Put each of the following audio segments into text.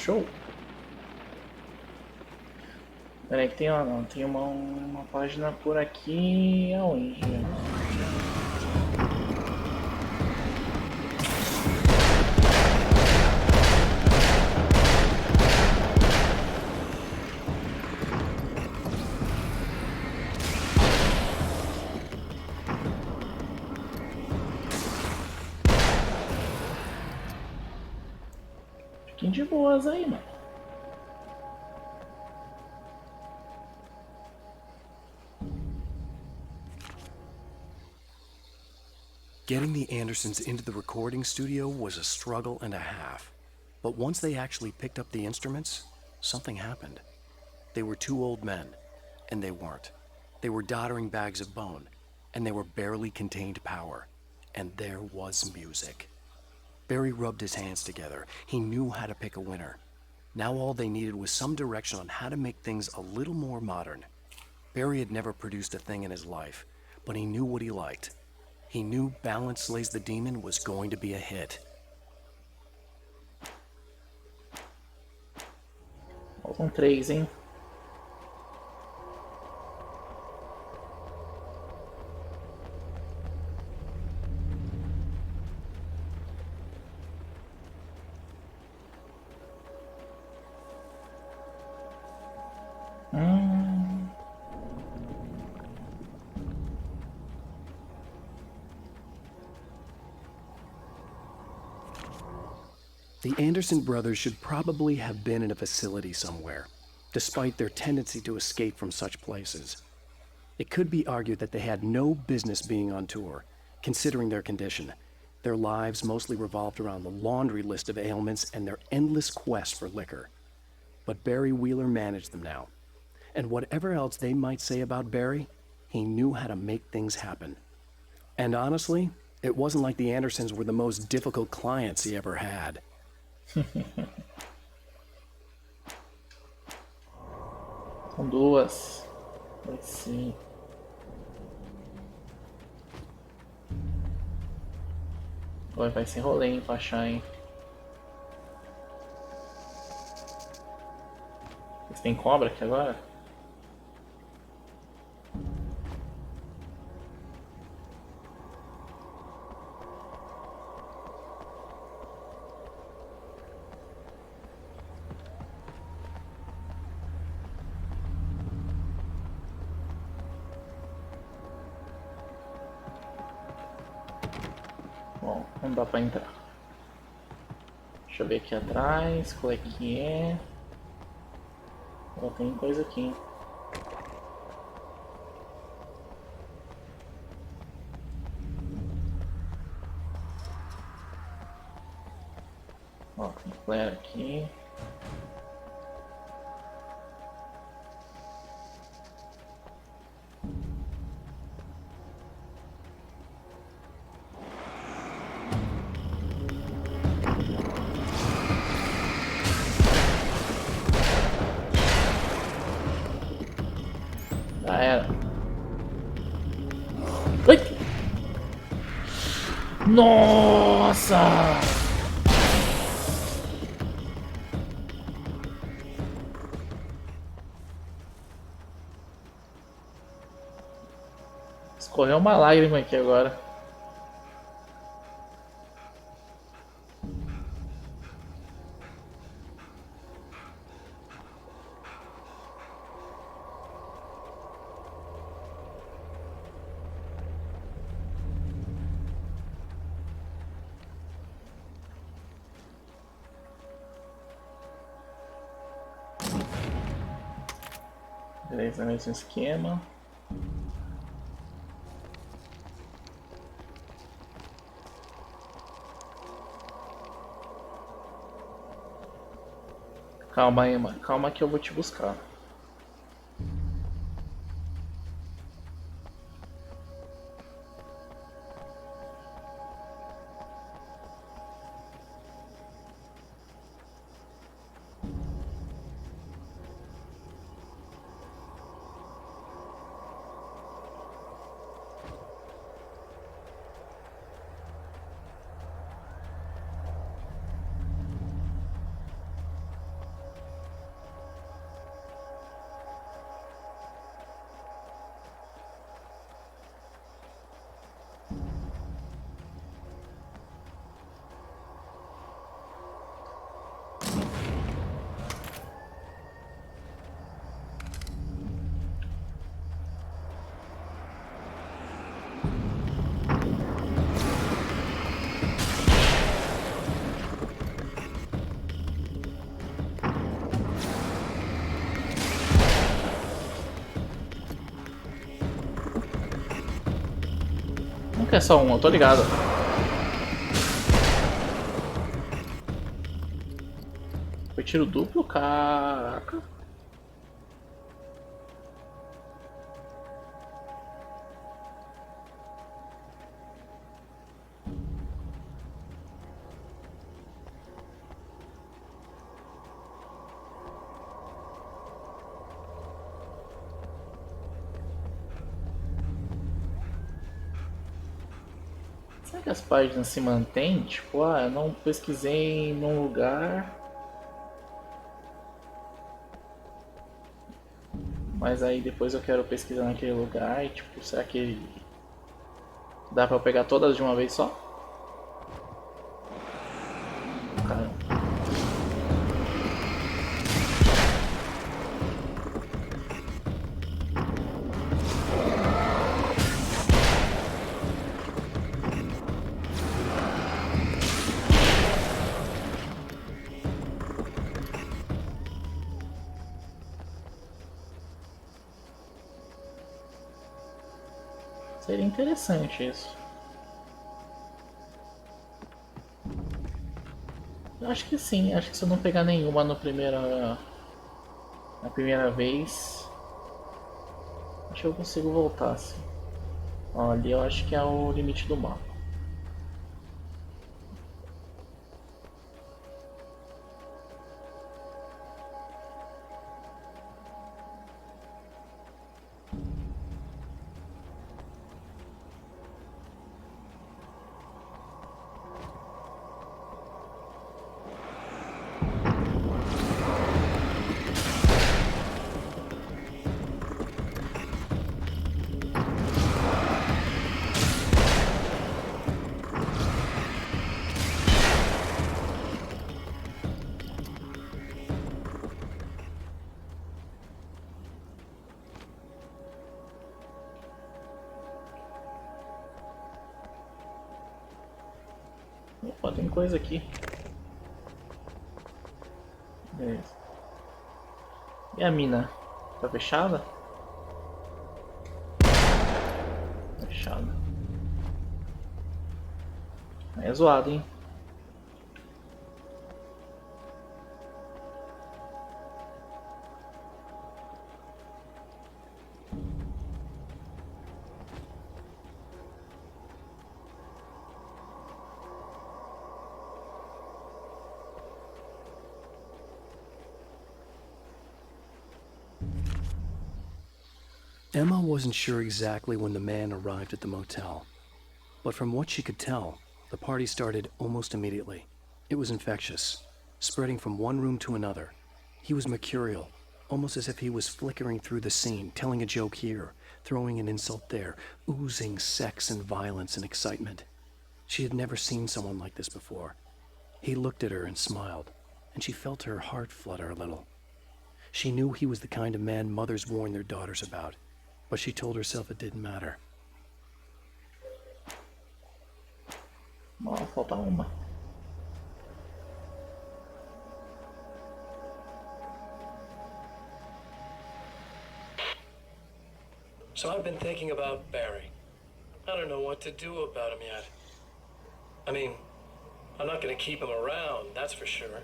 Show. Peraí que tem, ó, não, tem uma página por aqui. Aonde? Fiquem de boas aí, mano. Getting the Andersons into the recording studio was a struggle and a half. But once they actually picked up the instruments, something happened. They were two old men, and they weren't. They were doddering bags of bone, and they were barely contained power. And there was music. Barry rubbed his hands together. He knew how to pick a winner. Now all they needed was some direction on how to make things a little more modern. Barry had never produced a thing in his life, but he knew what he liked. He knew Balance Slays the Demon was going to be a hit. Faltam 3, hein? The Anderson brothers should probably have been in a facility somewhere, despite their tendency to escape from such places. It could be argued that they had no business being on tour, considering their condition. Their lives mostly revolved around the laundry list of ailments and their endless quest for liquor. But Barry Wheeler managed them now. And whatever else they might say about Barry, he knew how to make things happen. And honestly, it wasn't like the Andersons were the most difficult clients he ever had. São duas. Let's see. Vai ser rolê, hein, pra achar, hein. Vocês têm cobra aqui agora? Bom, não dá pra entrar. Deixa eu ver aqui atrás, qual é que é. Ó, tem coisa aqui, hein. Ó, tem flare aqui. Já era. Ai! Nossa! Escorreu uma lágrima aqui agora. Beleza, mesmo esquema. Calma aí, mano. Calma que eu vou te buscar. que é só um? Eu tô ligado. Foi tiro duplo? Caraca. Será que as páginas se mantêm? Tipo, eu não pesquisei num lugar, mas aí depois eu quero pesquisar naquele lugar e tipo, será que dá pra eu pegar todas de uma vez só? Caramba. Seria interessante isso. Eu acho que sim, acho que se eu não pegar nenhuma no na primeira vez, acho que eu consigo voltar assim. Ó, ali eu acho que é o limite do mapa. Opa, tem coisa aqui. Beleza. E a mina? Tá fechada? Fechada. Aí é zoado, hein? Emma wasn't sure exactly when the man arrived at the motel, but from what she could tell, the party started almost immediately. It was infectious, spreading from one room to another. He was mercurial, almost as if he was flickering through the scene, telling a joke here, throwing an insult there, oozing sex and violence and excitement. She had never seen someone like this before. He looked at her and smiled, and she felt her heart flutter a little. She knew he was the kind of man mothers warn their daughters about, but she told herself it didn't matter. Ó, falta uma. So I've been thinking about Barry. I don't know what to do about him yet. I mean, I'm not gonna keep him around, that's for sure.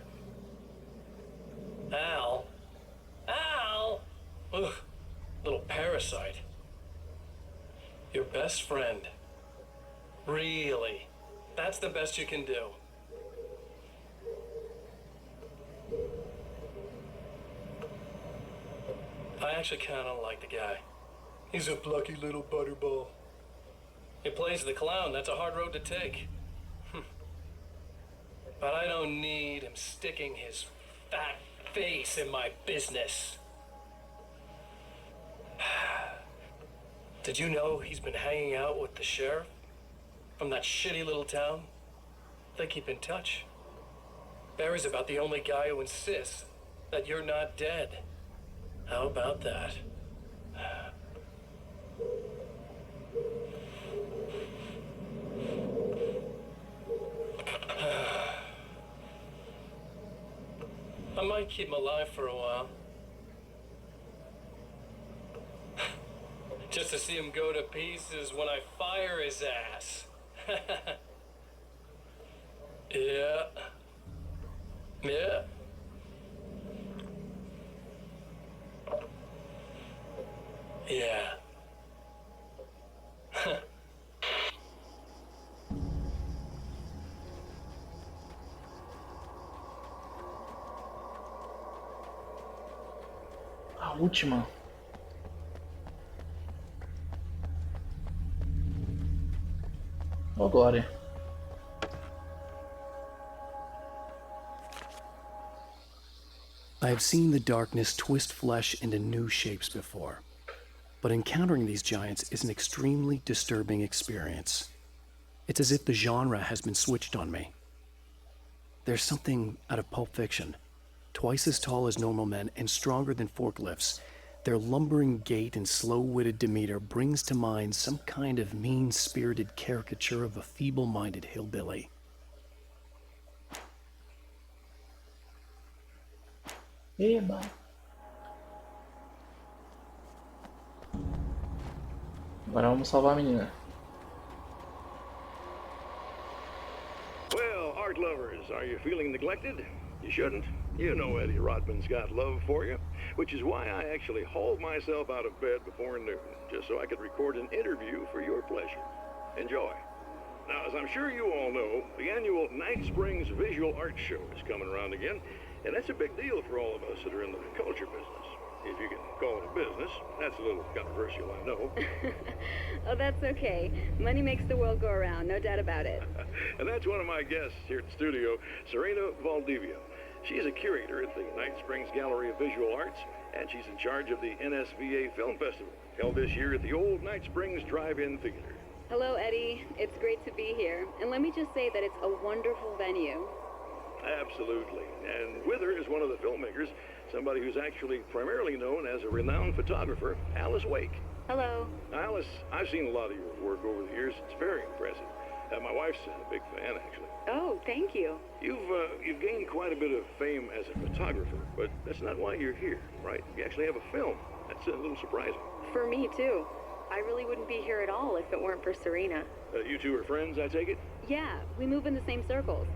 Al? Al? Ugh, little parasite. Your best friend. Really? That's the best you can do. I actually kinda like the guy. He's a plucky little butterball. He plays the clown, that's a hard road to take. But I don't need him sticking his fat face in my business. Did you know he's been hanging out with the sheriff from that shitty little town? They keep in touch. Barry's about the only guy who insists that you're not dead. How about that? I might keep him alive for a while. just to see him go to pieces when I fire his ass. Yeah. Yeah. Yeah. A última. Ô, glória. I have seen the darkness twist flesh into new shapes before, but encountering these giants is an extremely disturbing experience. It's as if the genre has been switched on me. There's something out of Pulp Fiction. Twice as tall as normal men and stronger than forklifts, their lumbering gait and slow-witted demeanor brings to mind some kind of mean-spirited caricature of a feeble-minded hillbilly. Eba. Agora vamos salvar a menina. Well, art lovers, are you feeling neglected? You shouldn't. You know Eddie Rodman's got love for you, which is why I actually hauled myself out of bed before noon, just so I could record an interview for your pleasure. Enjoy. Now, as I'm sure you all know, the annual Night Springs Visual Art Show is coming around again, and that's a big deal for all of us that are in the culture business. If you can call it a business. That's a little controversial, I know. Oh, that's okay. Money makes the world go around, no doubt about it. And that's one of my guests here at the studio, Serena Valdivia. She's a curator at the Night Springs Gallery of Visual Arts, and she's in charge of the NSVA Film Festival, held this year at the old Night Springs Drive-In Theater. Hello, Eddie. It's great to be here. And let me just say that it's a wonderful venue. Absolutely. And with her is one of the filmmakers, somebody who's actually primarily known as a renowned photographer, Alice Wake. Hello. Alice, I've seen a lot of your work over the years. It's very impressive. My wife's a big fan, actually. Oh, thank you. You've gained quite a bit of fame as a photographer, but that's not why you're here, right? You actually have a film. That's a little surprising. For me, too. I really wouldn't be here at all if it weren't for Serena. You two are friends, I take it? Yeah, we move in the same circles.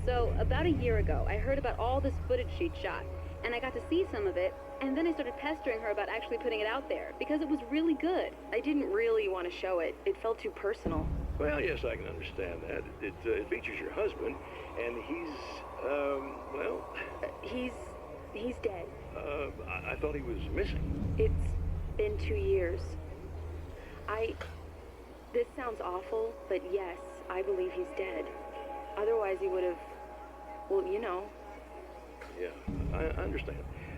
So, about a year ago, I heard about all this footage she'd shot, and I got to see some of it, and then I started pestering her about actually putting it out there, because it was really good. I didn't really want to show it. It felt too personal. Well, yes, I can understand that. It features your husband, and he's, well... He's dead. I thought he was missing. It's been 2 years. This sounds awful, but yes, I believe he's dead. Otherwise he would have, well, you know. Yeah, I understand.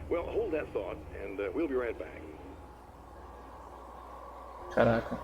Well, hold that thought, and we'll be right back. Caraca.